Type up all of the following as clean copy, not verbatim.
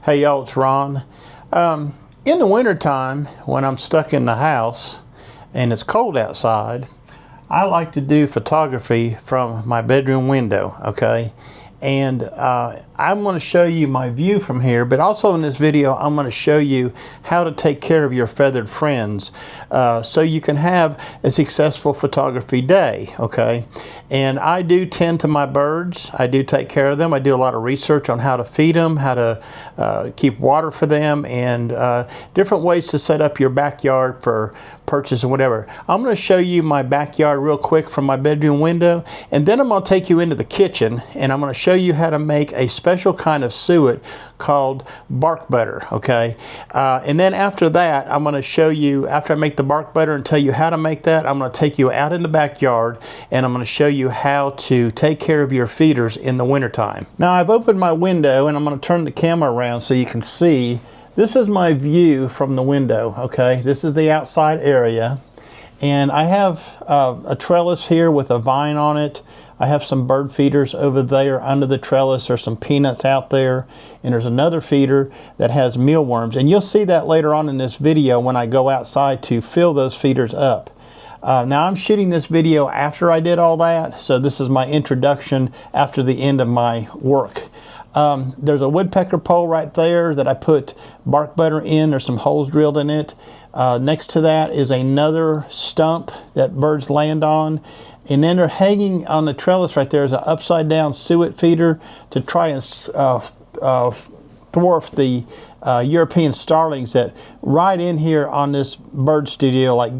Hey y'all, it's Ron. In the wintertime, when I'm stuck in the house and it's cold outside, I like to do photography from my bedroom window, okay? And I'm going to show you my view from here, but also in this video I'm going to show you how to take care of your feathered friends so you can have a successful photography day, okay? And I do tend to my birds. I do take care of them. I do a lot of research on how to feed them, how to keep water for them, and different ways to set up your backyard for purchase or whatever. I'm going to show you my backyard real quick from my bedroom window, and then I'm going to take you into the kitchen and I'm going to show you how to make a special kind of suet called bark butter, okay? And then after that, I'm going to show you, after I make the bark butter and tell you how to make that, I'm going to take you out in the backyard and I'm going to show you how to take care of your feeders in the wintertime. Now I've opened my window and I'm going to turn the camera around so you can see. This is my view from the window, okay? This is the outside area. And I have a trellis here with a vine on it. I have some bird feeders over there under the trellis. There's some peanuts out there. And there's another feeder that has mealworms. And you'll see that later on in this video when I go outside to fill those feeders up. Now I'm shooting this video after I did all that. So this is my introduction after the end of my work. There's a woodpecker pole right there that I put bark butter in. There's some holes drilled in it. Next to that is another stump that birds land on. And then they're hanging on the trellis right there is an upside down suet feeder to try and dwarf the European starlings that ride in here on this bird studio like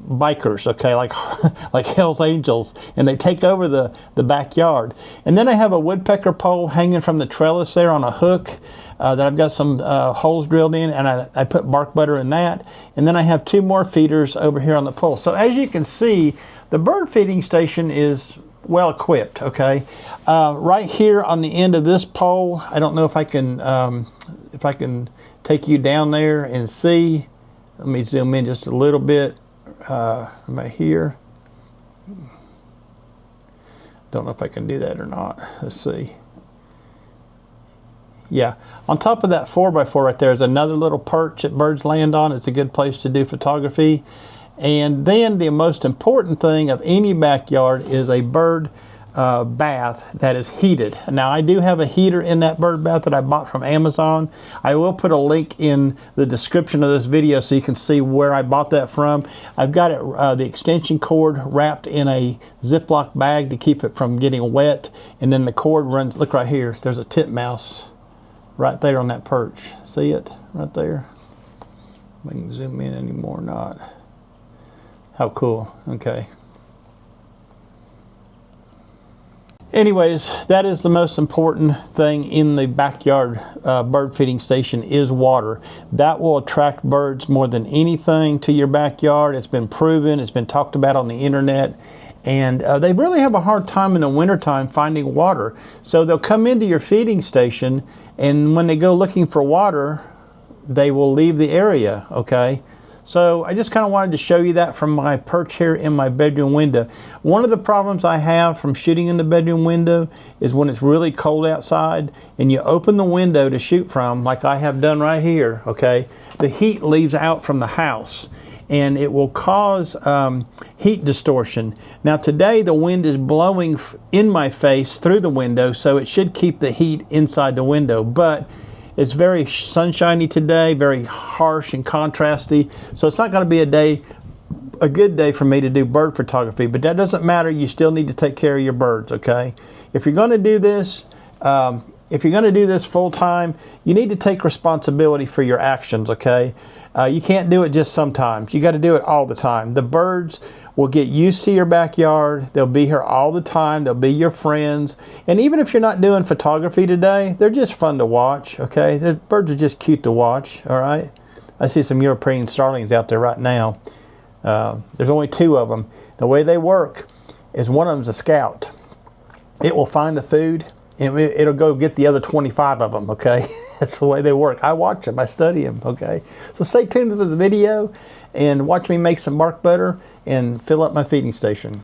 bikers, okay, like Hell's Angels, and they take over the backyard. And then I have a woodpecker pole hanging from the trellis there on a hook that I've got some holes drilled in, and I put bark butter in that. And then I have two more feeders over here on the pole. So as you can see, the bird feeding station is well equipped, okay? Right here on the end of this pole, I don't know if I can take you down there and see. Let me zoom in just a little bit. Right here. Don't know if I can do that or not. Let's see. Yeah, on top of that 4x4 right there is another little perch that birds land on. It's a good place to do photography. And then the most important thing of any backyard is a bird bath that is heated. Now I do have a heater in that bird bath that I bought from Amazon. I will put a link in the description of this video so you can see where I bought that from. I've got it the extension cord wrapped in a Ziploc bag to keep it from getting wet, and then the cord runs, look right here, there's a titmouse right there on that perch. See it right there? If I can zoom in anymore or not. How cool, okay. Anyways, that is the most important thing in the backyard bird feeding station is water. That will attract birds more than anything to your backyard. It's been proven, it's been talked about on the internet, and they really have a hard time in the wintertime finding water. So they'll come into your feeding station, and when they go looking for water, they will leave the area, okay? So I just kind of wanted to show you that from my perch here in my bedroom window. One of the problems I have from shooting in the bedroom window is when it's really cold outside and you open the window to shoot from, like I have done right here, okay, the heat leaves out from the house and it will cause heat distortion. Now today the wind is blowing in my face through the window, so it should keep the heat inside the window, but it's very sunshiny today, very harsh and contrasty, so it's not going to be a good day for me to do bird photography, but that doesn't matter. You still need to take care of your birds, okay? If you're going to do this, full time, you need to take responsibility for your actions, okay? You can't do it just sometimes. You got to do it all the time. The birds will get used to your backyard. They'll be here all the time. They'll be your friends. And even if you're not doing photography today, they're just fun to watch, okay? The birds are just cute to watch, all right? I see some European starlings out there right now. There's only two of them. The way they work is one of them's a scout. It will find the food and it'll go get the other 25 of them, okay? That's the way they work. I watch them, I study them, okay? So stay tuned to the video and watch me make some bark butter and fill up my feeding station.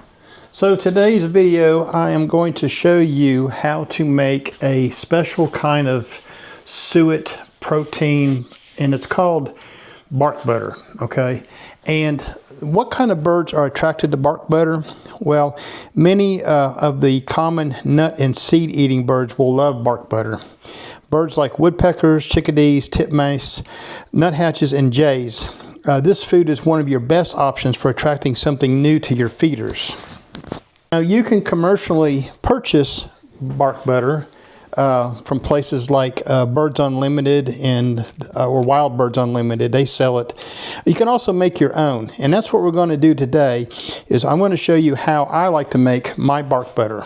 So today's video, I am going to show you how to make a special kind of suet protein, and it's called bark butter, okay? And what kind of birds are attracted to bark butter? Well, many of the common nut and seed eating birds will love bark butter. Birds like woodpeckers, chickadees, titmice, nuthatches, and jays. This food is one of your best options for attracting something new to your feeders. Now, you can commercially purchase bark butter from places like Birds Unlimited or Wild Birds Unlimited. They sell it. You can also make your own, and that's what we're going to do today. Is I'm going to show you how I like to make my bark butter.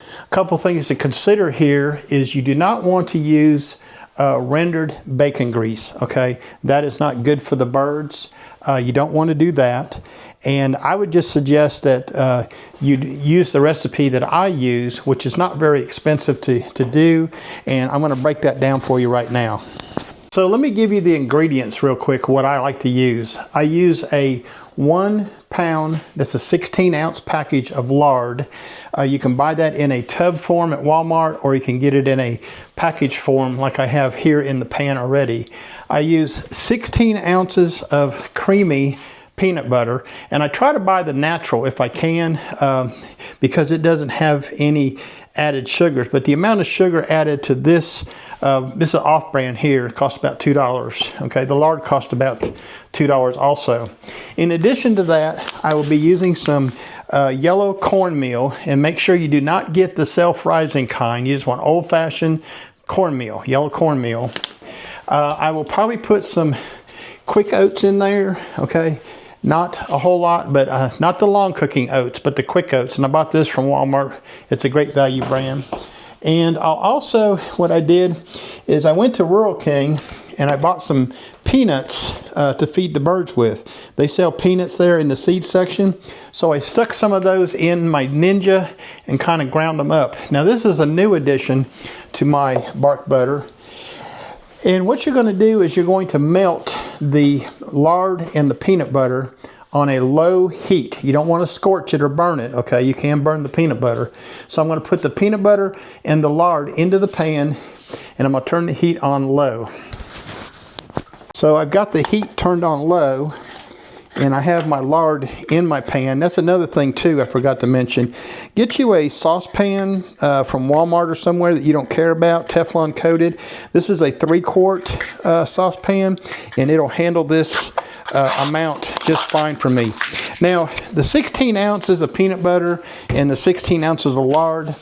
A couple things to consider here is you do not want to use rendered bacon grease. Okay, that is not good for the birds. You don't want to do that. And I would just suggest that you'd use the recipe that I use, which is not very expensive to do. And I'm going to break that down for you right now. So let me give you the ingredients real quick, what I like to use. I use a 1 pound, that's a 16-ounce package of lard. You can buy that in a tub form at Walmart, or you can get it in a package form like I have here in the pan already. I use 16 ounces of creamy peanut butter, and I try to buy the natural if I can, because it doesn't have any added sugars. But the amount of sugar added to this is an off-brand here. It costs about $2. Okay, the lard costs about $2 also. In addition to that, I will be using some yellow cornmeal, and make sure you do not get the self-rising kind. You just want old-fashioned cornmeal, yellow cornmeal. I will probably put some quick oats in there. Okay. Not a whole lot, but not the long cooking oats, but the quick oats. And I bought this from Walmart. It's a great value brand. And I'll also, what I did is I went to Rural King and I bought some peanuts to feed the birds with. They sell peanuts there in the seed section. So I stuck some of those in my Ninja and kind of ground them up. Now this is a new addition to my bark butter. And what you're going to do is you're going to melt the lard and the peanut butter on a low heat. You don't want to scorch it or burn it, okay? You can burn the peanut butter. So I'm going to put the peanut butter and the lard into the pan, and I'm going to turn the heat on low. So I've got the heat turned on low, and I have my lard in my pan. That's another thing too I forgot to mention. Get you a saucepan from Walmart or somewhere that you don't care about, Teflon coated. This is a 3-quart saucepan, and it'll handle this amount just fine for me. Now, the 16 ounces of peanut butter and the 16 ounces of lard,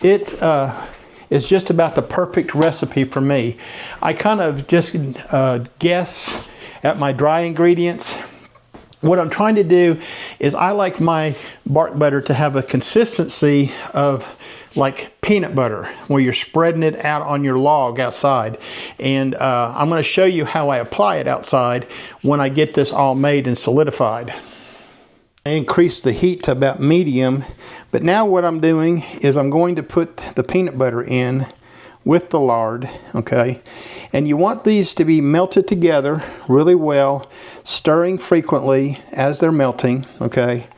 it's just about the perfect recipe for me. I kind of just guess at my dry ingredients. What I'm trying to do is I like my bark butter to have a consistency of like peanut butter, where you're spreading it out on your log outside. And I'm going to show you how I apply it outside when I get this all made and solidified. I increased the heat to about medium, but now what I'm doing is I'm going to put the peanut butter in with the lard, okay? And you want these to be melted together really well, stirring frequently as they're melting, okay,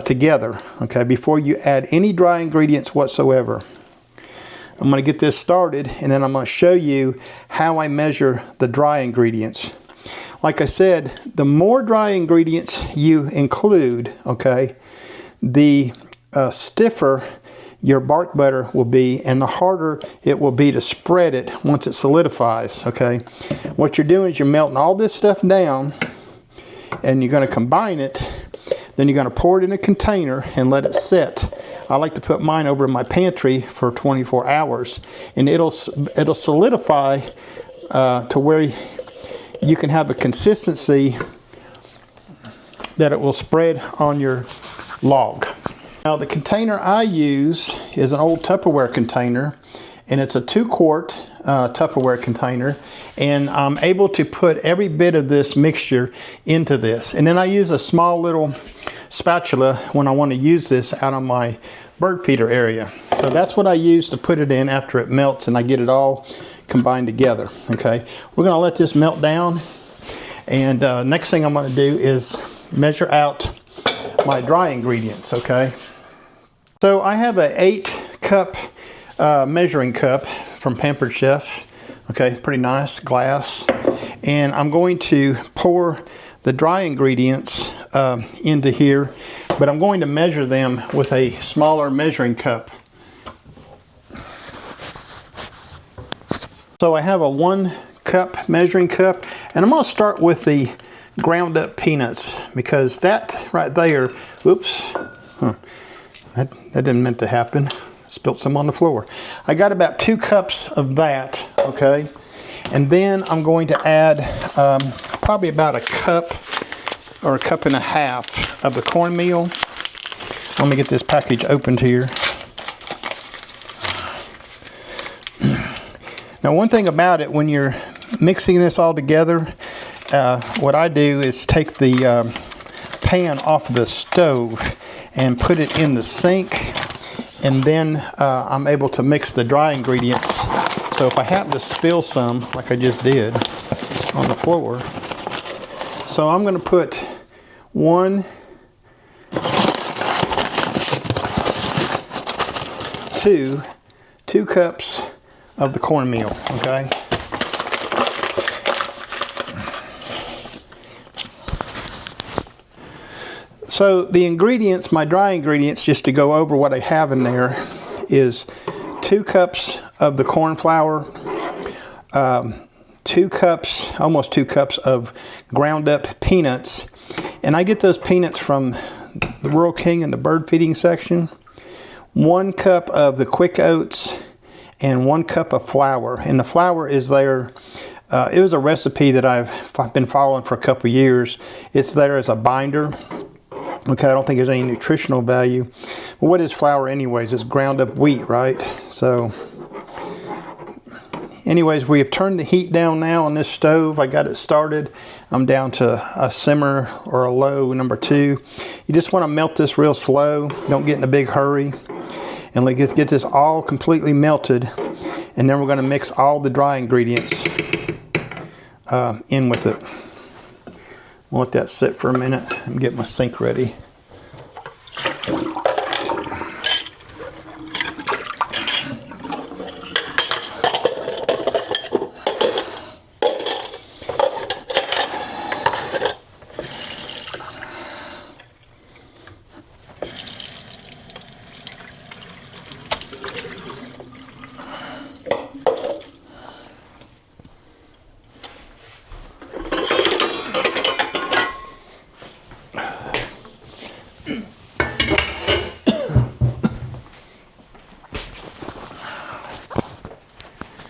together, okay, before you add any dry ingredients whatsoever. I'm going to get this started, and then I'm going to show you how I measure the dry ingredients. Like I said, the more dry ingredients you include, okay, the stiffer your bark butter will be, and the harder it will be to spread it once it solidifies, okay? What you're doing is you're melting all this stuff down, and you're going to combine it. Then you're going to pour it in a container and let it set. I like to put mine over in my pantry for 24 hours, and it'll solidify to where you can have a consistency that it will spread on your log. Now the container I use is an old Tupperware container, and it's a 2-quart Tupperware container, and I'm able to put every bit of this mixture into this. And then I use a small little spatula when I want to use this out on my bird feeder area. So that's what I use to put it in after it melts and I get it all combined together. Okay, we're going to let this melt down, and next thing I'm going to do is measure out my dry ingredients. Okay, so I have an 8-cup measuring cup from Pampered Chef. Okay, pretty nice, glass. And I'm going to pour the dry ingredients into here, but I'm going to measure them with a smaller measuring cup. So I have a 1 cup measuring cup, and I'm going to start with the ground up peanuts, because that right there, oops, that didn't meant to happen. Spilt some on the floor. I got about 2 cups of that, okay? And then I'm going to add probably about a cup or a cup and a half of the cornmeal. Let me get this package opened here. Now, one thing about it, when you're mixing this all together, what I do is take the pan off of the stove and put it in the sink, and then I'm able to mix the dry ingredients. So if I happen to spill some, like I just did, on the floor, so I'm going to put 2 cups of the cornmeal, okay? So the ingredients, my dry ingredients, just to go over what I have in there, is 2 cups of the corn flour, 2 cups, almost 2 cups of ground up peanuts. And I get those peanuts from the Rural King in the bird feeding section. 1 cup of the quick oats and 1 cup of flour. And the flour is there. It was a recipe that I've been following for a couple years. It's there as a binder. Okay, I don't think there's any nutritional value. But what is flour anyways? It's ground up wheat, right? So anyways, we have turned the heat down now on this stove. I got it started. I'm down to a simmer or a low number 2. You just want to melt this real slow. Don't get in a big hurry. And let's get this all completely melted. And then we're going to mix all the dry ingredients in with it. I'll let that sit for a minute and get my sink ready.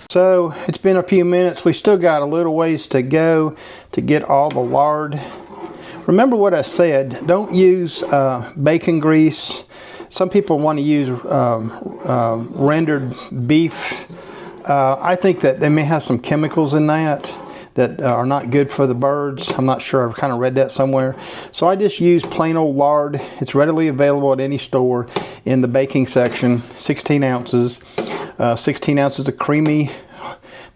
So it's been a few minutes. We still got a little ways to go to get all the lard. Remember what I said, don't use bacon grease. Some people want to use rendered beef. I think that they may have some chemicals in that are not good for the birds. I'm not sure, I've kind of read that somewhere. So I just use plain old lard. It's readily available at any store in the baking section, 16 ounces. 16 ounces of creamy,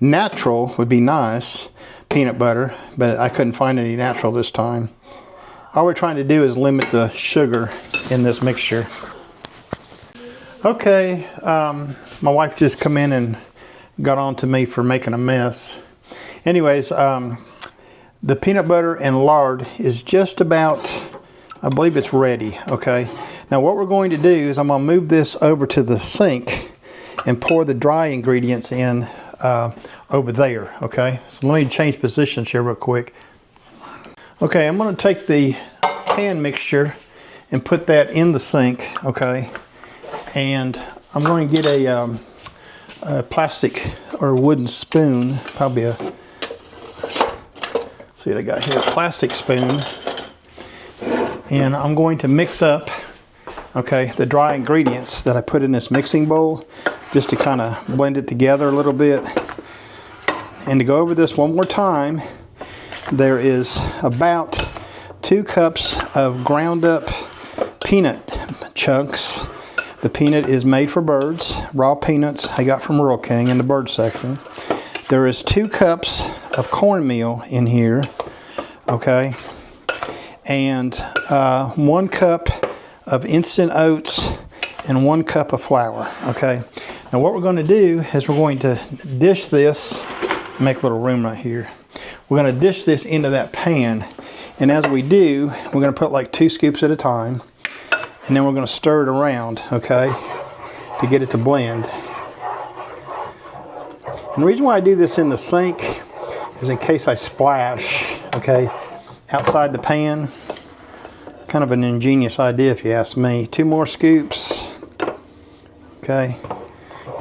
natural would be nice, peanut butter, but I couldn't find any natural this time. All we're trying to do is limit the sugar in this mixture. Okay, my wife just come in and got on to me for making a mess. Anyways, the peanut butter and lard is just about, I believe it's ready, okay? Now what we're going to do is I'm going to move this over to the sink and pour the dry ingredients in over there, okay? So let me change positions here real quick. Okay, I'm going to take the pan mixture and put that in the sink, okay? And I'm going to get a plastic or wooden spoon, probably a, see what I got here, a plastic spoon. And I'm going to mix up, okay, the dry ingredients that I put in this mixing bowl, just to kind of blend it together a little bit. And to go over this one more time, there is about 2 cups of ground up peanut chunks. The peanut is made for birds, raw peanuts I got from Rural King in the bird section. There is 2 cups of cornmeal in here, okay, and 1 cup of instant oats and 1 cup of flour, okay. Now what we're going to do is we're going to dish this, make a little room right here. We're going to dish this into that pan, and as we do, we're going to put like 2 scoops at a time, and then we're going to stir it around, okay, to get it to blend. And the reason why I do this in the sink is in case I splash, okay, outside the pan. Kind of an ingenious idea if you ask me. 2 more scoops, okay.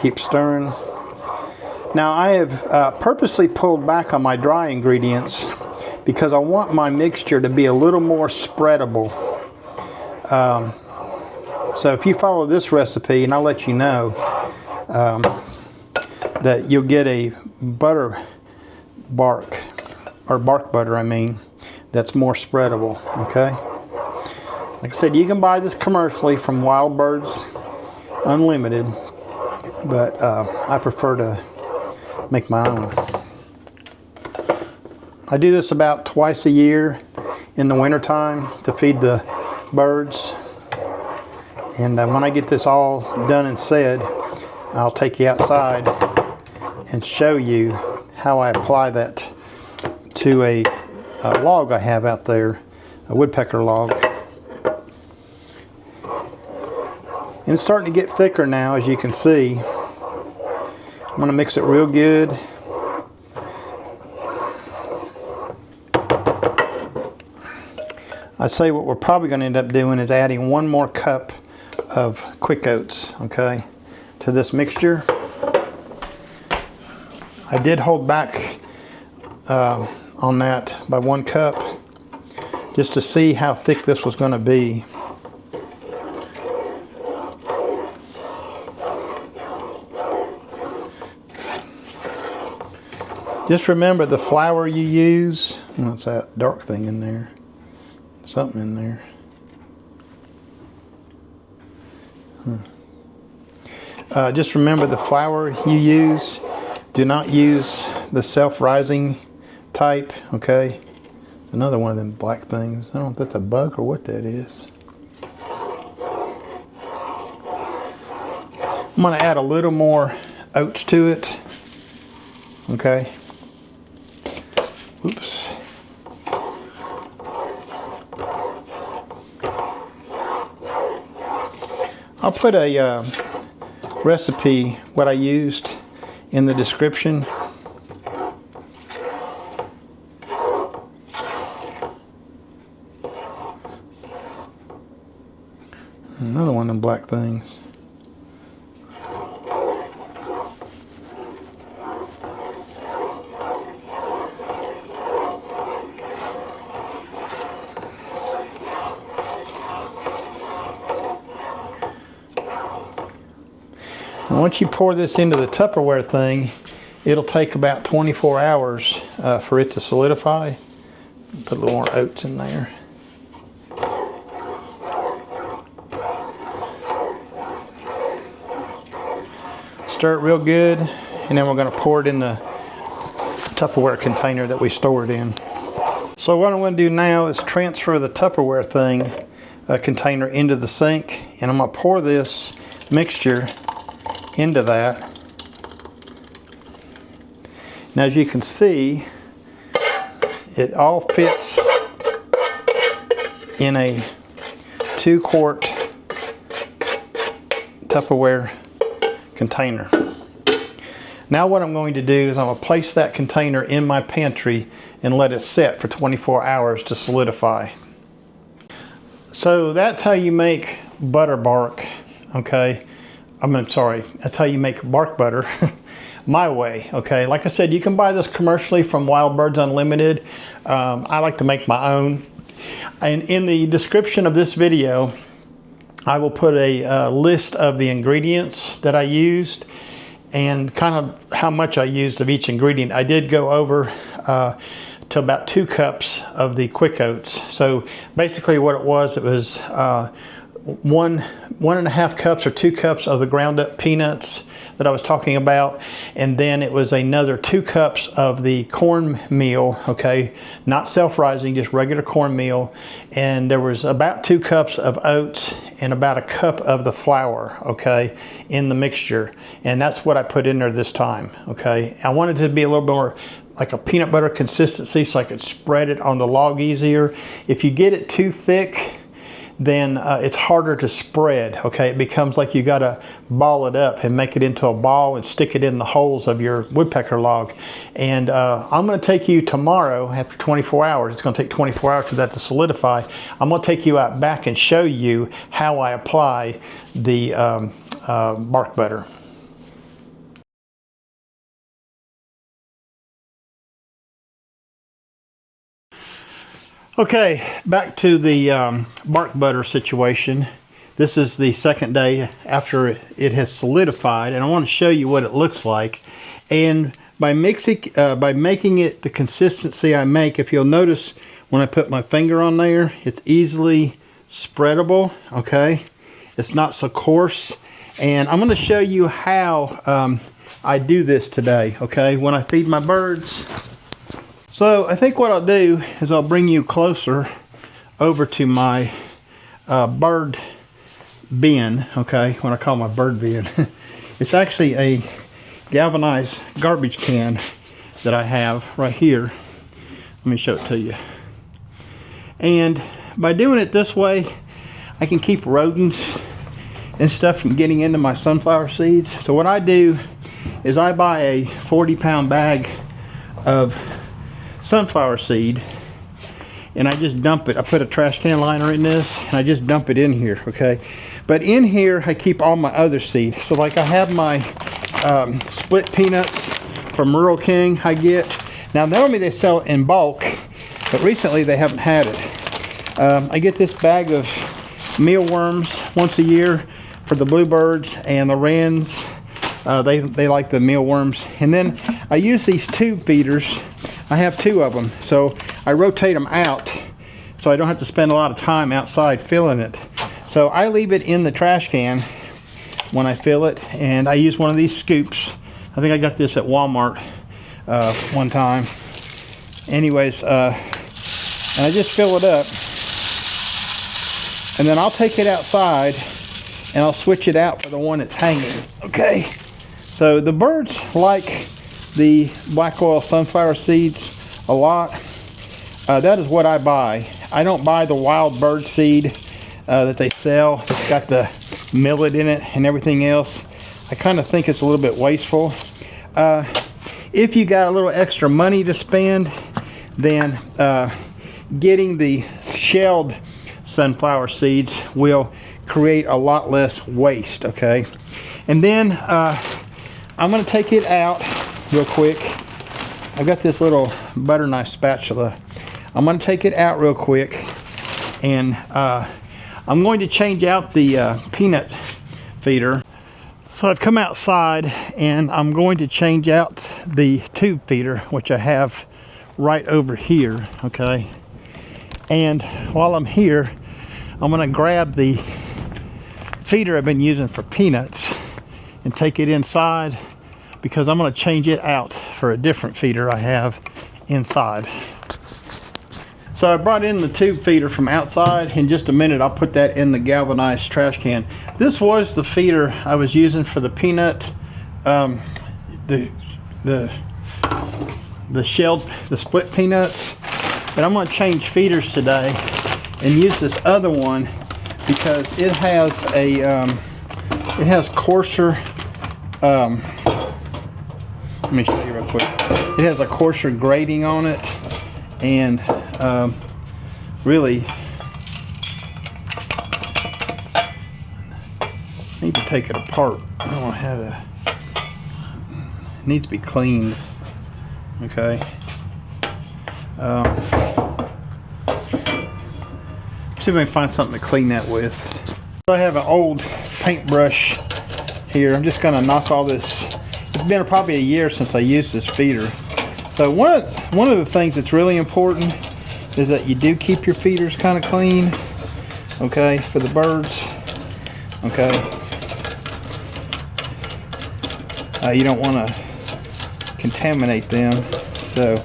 Keep stirring. Now I have purposely pulled back on my dry ingredients because I want my mixture to be a little more spreadable. So if you follow this recipe, and I'll let you know, that you'll get a butter bark, or bark butter I mean, that's more spreadable, okay? Like I said, you can buy this commercially from Wild Birds Unlimited, but I prefer to make my own. I do this about twice a year in the wintertime to feed the birds. And when I get this all done and said, I'll take you outside and show you how I apply that to a log I have out there, a woodpecker log. And it's starting to get thicker now, as you can see. I'm going to mix it real good. I'd say what we're probably going to end up doing is adding 1 more cup of quick oats, okay, to this mixture. I did hold back on that by 1 cup just to see how thick this was going to be. Just remember the flour you use. What's that dark thing in there? Something in there. Just remember the flour you use. Do not use the self-rising type, okay? It's another one of them black things. I don't know if that's a bug or what that is. I'm going to add a little more oats to it, okay? Oops. I'll put a recipe, what I used, in the description. Another one of them black things. And once you pour this into the Tupperware thing, it'll take about 24 hours for it to solidify. Put a little more oats in there. Stir it real good, and then we're going to pour it in the Tupperware container that we stored in. So what I'm going to do now is transfer the Tupperware thing container into the sink, and I'm going to pour this mixture into that. Now, as you can see, it all fits in a 2-quart Tupperware container. Now what I'm going to do is I'm going to place that container in my pantry and let it set for 24 hours to solidify. So that's how you make butter bark, okay? I'm sorry, that's how you make bark butter my way, okay? Like I said, you can buy this commercially from Wild Birds Unlimited. I like to make my own. And in the description of this video, I will put a list of the ingredients that I used and kind of how much I used of each ingredient. I did go over to about 2 cups of the quick oats. So basically what it was 1.5 cups or 2 cups of the ground up peanuts, that I was talking about, and then it was another 2 cups of the cornmeal, okay, not self-rising, just regular cornmeal, and there was about 2 cups of oats and about a cup of the flour, okay, in the mixture, and that's what I put in there this time, okay. I wanted it to be a little more like a peanut butter consistency so I could spread it on the log easier. If you get it too thick, then it's harder to spread, okay? It becomes like you gotta ball it up and make it into a ball and stick it in the holes of your woodpecker log. And I'm gonna take you tomorrow, after 24 hours, it's gonna take 24 hours for that to solidify. I'm gonna take you out back and show you how I apply the bark butter. Okay, back to the bark butter situation. This is the second day after it has solidified, and I want to show you what it looks like. And by making it the consistency I make, if you'll notice when I put my finger on there, it's easily spreadable, okay? It's not so coarse. And I'm going to show you how I do this today, okay? When I feed my birds. So I think what I'll do is I'll bring you closer over to my bird bin, okay, what I call my bird bin. It's actually a galvanized garbage can that I have right here. Let me show it to you. And by doing it this way, I can keep rodents and stuff from getting into my sunflower seeds. So what I do is I buy a 40-pound bag of sunflower seed, and I just dump it. I put a trash can liner in this, and I just dump it in here, okay? But in here, I keep all my other seed. So like I have my split peanuts from Rural King I get. Now normally they sell it in bulk, but recently they haven't had it. I get this bag of mealworms once a year for the bluebirds and the wrens. They like the mealworms. And then I use these tube feeders. I have 2 of them, so I rotate them out so I don't have to spend a lot of time outside filling it. So I leave it in the trash can when I fill it, and I use one of these scoops. I think I got this at Walmart one time. Anyways, and I just fill it up, and then I'll take it outside and I'll switch it out for the one that's hanging, okay? So the birds like the black oil sunflower seeds a lot. That is what I buy. I don't buy the wild bird seed that they sell. It's got the millet in it and everything else. I kind of think it's a little bit wasteful. If you got a little extra money to spend, then getting the shelled sunflower seeds will create a lot less waste, okay? And then I'm going to take it out real quick. I've got this little butter knife spatula. I'm going to take it out real quick, and I'm going to change out the peanut feeder. So I've come outside and I'm going to change out the tube feeder, which I have right over here, okay? And while I'm here, I'm going to grab the feeder I've been using for peanuts and take it inside, because I'm going to change it out for a different feeder I have inside. So I brought in the tube feeder from outside. In just a minute I'll put that in the galvanized trash can. This was the feeder I was using for the peanut, the split peanuts. But I'm going to change feeders today and use this other one because it has a it has coarser. Let me show you real quick. It has a coarser grating on it, and really I need to take it apart. I don't have a. It needs to be cleaned. Okay. See if I can find something to clean that with. I have an old paintbrush here. I'm just going to knock all this. It's been probably a year since I used this feeder. So one of the things that's really important is that you do keep your feeders kind of clean, okay, for the birds, okay. You don't want to contaminate them. So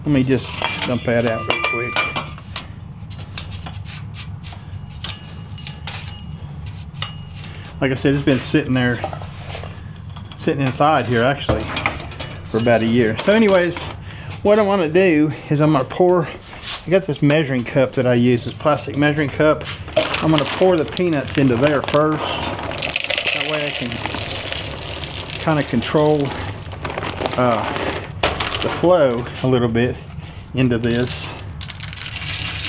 let me just dump that out real quick. Like I said, it's been sitting inside here actually for about a year. So anyways, what I'm going to do is I'm going to pour, I got this measuring cup that I use, this plastic measuring cup. I'm going to pour the peanuts into there first. That way I can kind of control the flow a little bit into this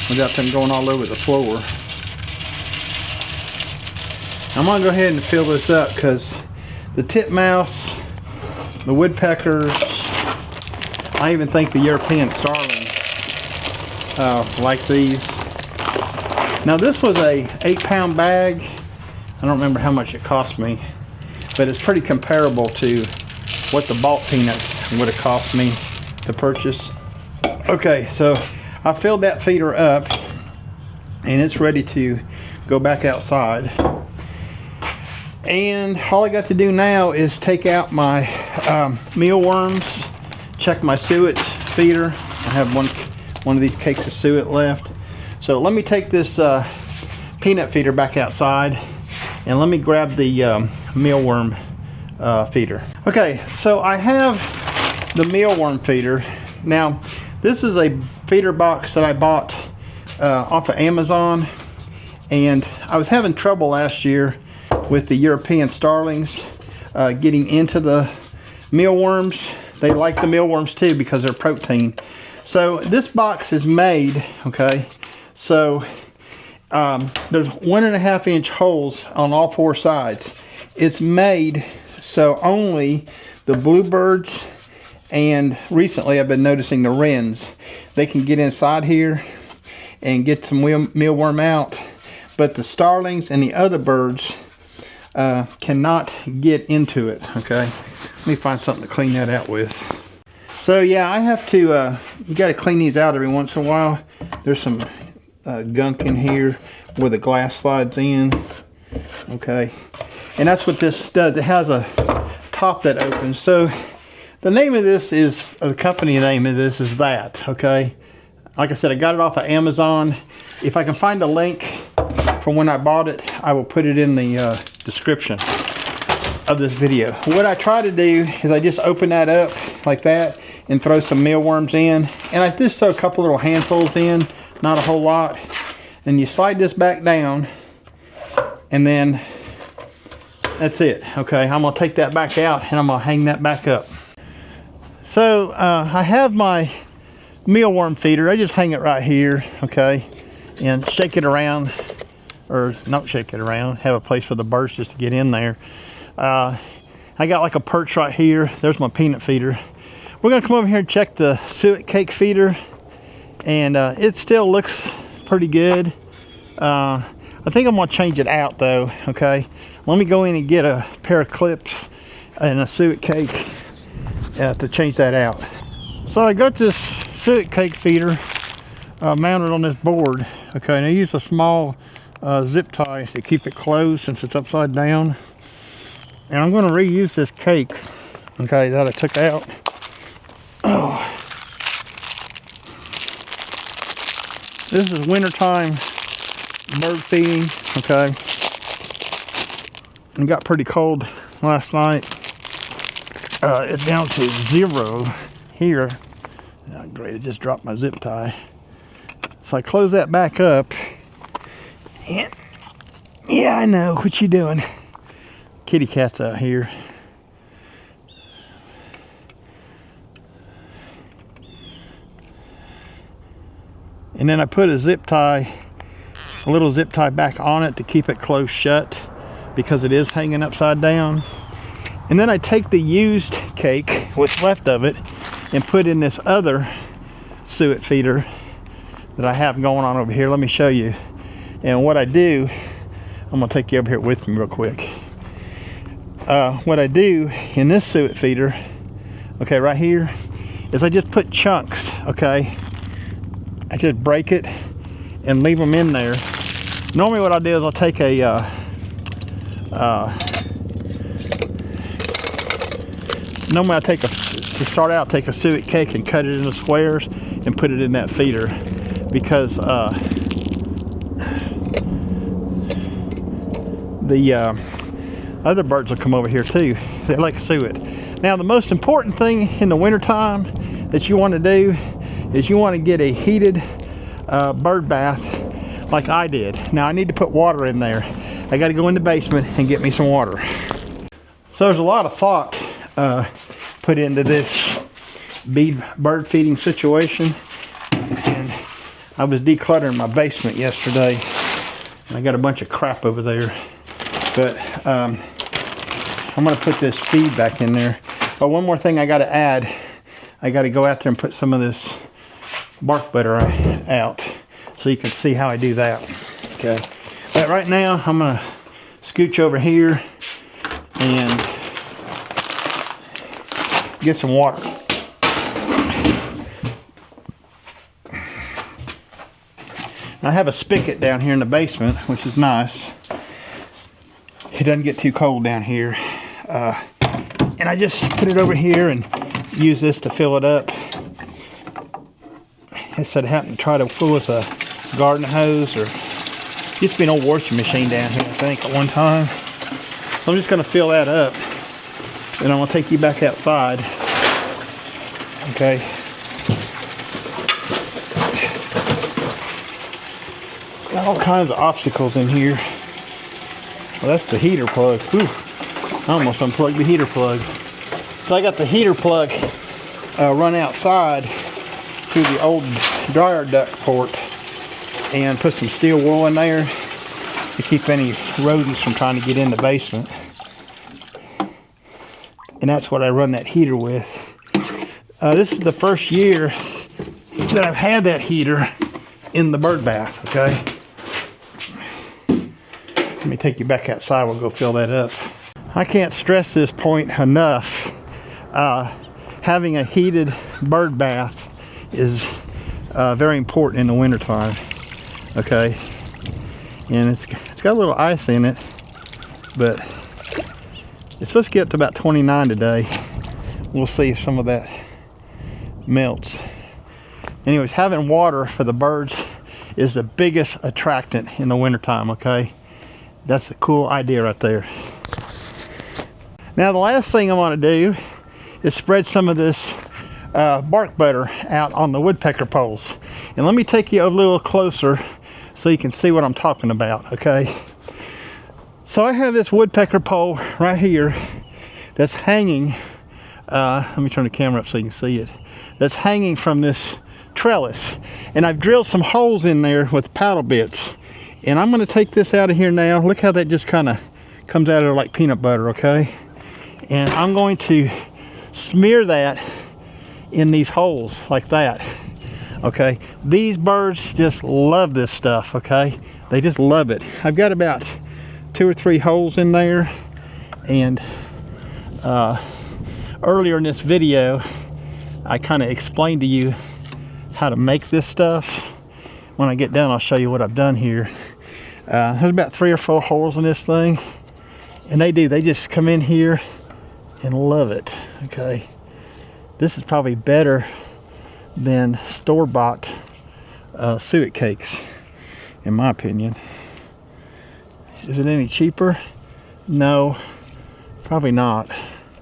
without them going all over the floor. I'm going to go ahead and fill this up because the titmouse, the woodpeckers, I even think the European starlings like these. Now this was a 8-pound bag. I don't remember how much it cost me, but it's pretty comparable to what the bulk peanuts would have cost me to purchase. Okay, so I filled that feeder up and it's ready to go back outside. And all I got to do now is take out my mealworms, check my suet feeder. I have one of these cakes of suet left. So let me take this peanut feeder back outside and let me grab the mealworm feeder. Okay, so I have the mealworm feeder. Now, this is a feeder box that I bought off of Amazon, and I was having trouble last year with the European starlings getting into the mealworms. They like the mealworms too because they're protein. So this box is made, okay, so there's 1.5 inch holes on all 4 sides. It's made so only the bluebirds, and recently I've been noticing the wrens, they can get inside here and get some mealworm out, but the starlings and the other birds cannot get into it. Okay, let me find something to clean that out with. So yeah, I have to you got to clean these out every once in a while. There's some gunk in here where the glass slides in. Okay, and that's what this does. It has a top that opens. So the name of this is, the company name of this is that. Okay, like I said, I got it off of Amazon. If I can find a link from when I bought it, I will put it in the description of this video. What I try to do is I just open that up like that and throw some mealworms in, and I just throw a couple little handfuls in, not a whole lot, and you slide this back down, and then that's it. Okay, I'm gonna take that back out and I'm gonna hang that back up. So I have my mealworm feeder. I just hang it right here, okay, and shake it around, or not shake it around, have a place for the birds just to get in there. I got like a perch right here. There's my peanut feeder. We're gonna come over here and check the suet cake feeder, and it still looks pretty good. I think I'm gonna change it out though. Okay, let me go in and get a pair of clips and a suet cake to change that out. So I got this suet cake feeder mounted on this board. Okay, and I use a small zip tie to keep it closed since it's upside down. And I'm going to reuse this cake, okay, that I took out. Oh. This is wintertime bird feeding, okay. It got pretty cold last night. It's down to 0 here. Oh, great, it just dropped my zip tie. So I close that back up. And yeah, I know what you doing. Kitty cat's out here. And then I put a zip tie, a little zip tie back on it to keep it closed shut because it is hanging upside down. And then I take the used cake, what's left of it, and put in this other suet feeder that I have going on over here. Let me show you. And what I do, I'm gonna take you over here with me real quick. What I do in this suet feeder, okay, right here, is I just put chunks, okay? I just break it and leave them in there. Normally what I'll do is I'll take a normally I take to start out, take a suet cake and cut it into squares and put it in that feeder, because the other birds will come over here too. They like suet. Now, the most important thing in the wintertime that you want to do is you want to get a heated bird bath like I did. Now, I need to put water in there. I got to go in the basement and get me some water. So there's a lot of thought put into this bird feeding situation, and I was decluttering my basement yesterday and I got a bunch of crap over there, but I'm gonna put this feed back in there. Oh, one more thing I got to add, I got to go out there and put some of this bark butter out so you can see how I do that. Okay, but right now I'm gonna scooch over here and get some water. I have a spigot down here in the basement, which is nice. It doesn't get too cold down here. And I just put it over here and use this to fill it up. Instead of having to try to fill with a garden hose, or used to be an old washing machine down here, I think, at one time. So I'm just going to fill that up. Then I'm going to take you back outside. Okay. Got all kinds of obstacles in here. Well, that's the heater plug. Whew. I almost unplugged the heater plug. So I got the heater plug run outside through the old dryer duct port and put some steel wool in there to keep any rodents from trying to get in the basement. And that's what I run that heater with. This is the first year that I've had that heater in the bird bath, okay? Let me take you back outside, we'll go fill that up. I can't stress this point enough. Having a heated bird bath is very important in the wintertime, okay? And it's got a little ice in it, but it's supposed to get up to about 29 today. We'll see if some of that melts. Anyways, having water for the birds is the biggest attractant in the wintertime, okay? That's a cool idea right there. Now, the last thing I want to do is spread some of this bark butter out on the woodpecker poles. And let me take you a little closer so you can see what I'm talking about, okay? So I have this woodpecker pole right here that's hanging, let me turn the camera up so you can see it, that's hanging from this trellis. And I've drilled some holes in there with paddle bits. And I'm gonna take this out of here now. Look how that just kind of comes out of there like peanut butter, okay? And I'm going to smear that in these holes like that, okay? These birds just love this stuff, okay? They just love it. I've got about 2 or 3 holes in there, and earlier in this video I kind of explained to you how to make this stuff. When I get done, I'll show you what I've done here. There's about 3 or 4 holes in this thing, and they just come in here and love it, okay? This is probably better than store-bought suet cakes, in my opinion. Is it any cheaper? No, probably not,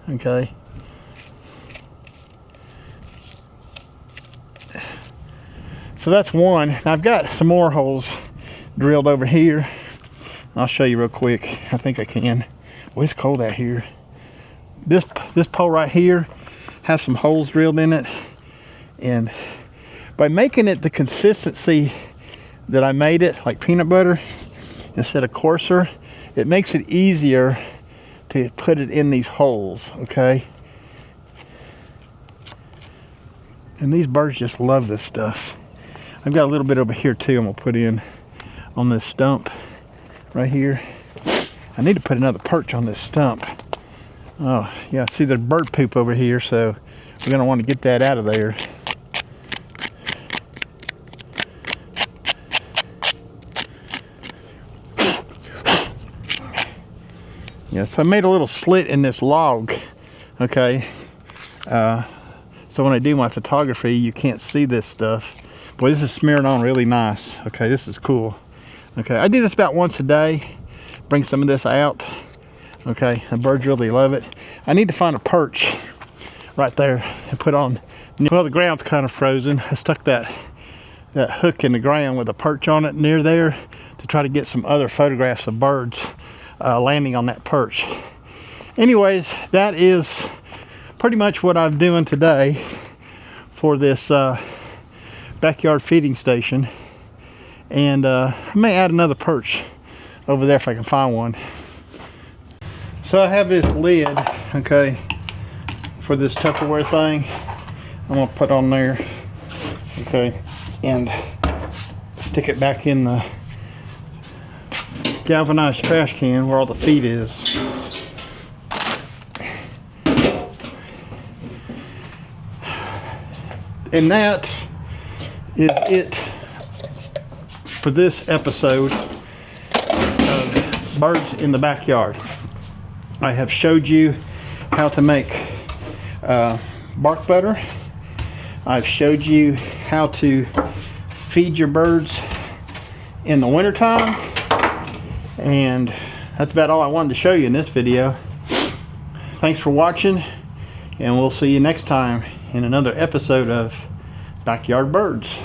okay? So that's one. Now I've got some more holes drilled over here. I'll show you real quick. I think I can. Well, it's cold out here. This pole right here has some holes drilled in it, and by making it the consistency that I made it, like peanut butter instead of coarser, it makes it easier to put it in these holes, okay? And these birds just love this stuff. I've got a little bit over here too I'm gonna put in on this stump right here. I need to put another perch on this stump. Oh yeah, see there's bird poop over here, so we're gonna want to get that out of there. Yeah, so I made a little slit in this log, okay? So when I do my photography, you can't see this stuff. Boy, this is smearing on really nice. Okay, this is cool. Okay, I do this about once a day. Bring some of this out. Okay, the birds really love it. I need to find a perch right there and put on. Well, the ground's kind of frozen. I stuck that hook in the ground with a perch on it near there to try to get some other photographs of birds landing on that perch. Anyways, that is pretty much what I'm doing today for this backyard feeding station. And I may add another perch over there if I can find one. So I have this lid, okay, for this Tupperware thing. I'm gonna put on there, okay, and stick it back in the galvanized trash can where all the feed is. And that is it for this episode of Birds in the Backyard. I have showed you how to make bark butter. I've showed you how to feed your birds in the wintertime. And that's about all I wanted to show you in this video. Thanks for watching, and we'll see you next time in another episode of Backyard Birds.